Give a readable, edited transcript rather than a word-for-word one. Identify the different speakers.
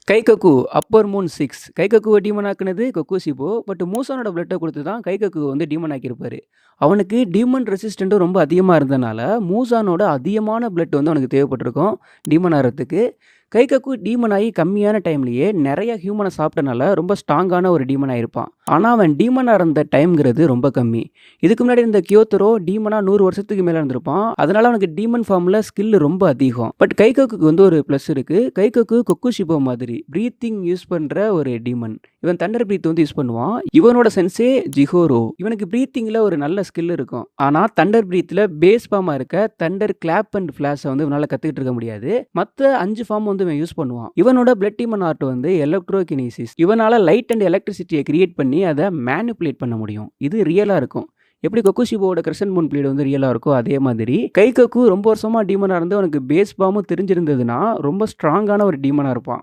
Speaker 1: கைககு Appar Moon 6 கைககுவ demon ஆக்குனது கொக்கூசிபோ. But மூசானோட பிளட்ட குடுத்து தான் கைககுவ வந்து டீமன் ஆக்கியிருப்பாரு. அவனுக்கு டீமன் ரெசிஸ்டன்ட்டும் ரொம்ப அதிகமா இருந்தனால, மூசானோட அதிகமான பிளட் வந்து அவனுக்கு தேவைப்பட்டிருக்கும் டீமன் ஆகுறதுக்கு. கைககு டீமன் ஆகி கம்மியான டைம்லயே நெறைய ஹியூமன சாப்பிட்டனால ரொம்ப ஸ்ட்ராங்கான ஒரு டீமன் ஆயிருப்பான். ஆனா அவன் டீமனா இருந்த டைம்ங்கிறது ரொம்ப கம்மி. இதுக்கு முன்னாடி இருந்த கியோத்தரோ டீமனா 100 வருஷத்துக்கு மேல இருந்திருப்பான். அதனால அவனுக்கு டீமன் ஃபார்ம்ல ஸ்கில் ரொம்ப அதிகம். பட் கைககுக்கு வந்து ஒரு பிளஸ் இருக்கு. கைககு கொக்குஷிபோ மாதிரி பிரீத்திங் யூஸ் பண்ற ஒரு டீமன். இவன் தண்டர் பிரீத் வந்து யூஸ் பண்ணுவான். இவனோட சென்சே ஜிஹோரோ. இவனுக்கு பிரீத்திங்ல ஒரு நல்ல ஸ்கில் இருக்கும். ஆனா தண்டர் பிரீத்ல பேஸ் ஃபார்மா இருக்க தண்டர் கிளாப் அண்ட் ஃபிளாஷ வந்து இவனால கத்துக்கிட்டு இருக்க முடியாது. மத்த 5 ஃபார்ம் வந்து இவன் யூஸ் பண்ணுவான். இவனோட பிளட் டீமன் ஆர்ட் வந்து எலக்ட்ரோகினீசிஸ். இவனால லைட் அண்ட் எலக்ட்ரிசிட்டியை கிரியேட் பண்ணி அதை மேனிபுலேட் பண்ண முடியும். இது ரியலா இருக்கும். எப்படி கொக்குஷிபோவோட கிரசன்ட் மூன் பிளேடு வந்து ரியலா இருக்கோ அதே மாதிரி கைககு ரொம்ப வருஷமா டீமனா இருந்து அவனுக்கு பேஸ் ஃபார்மும் தெரிஞ்சிருந்ததுன்னா ரொம்ப ஸ்ட்ராங்கான ஒரு டீமனா இருப்பான்.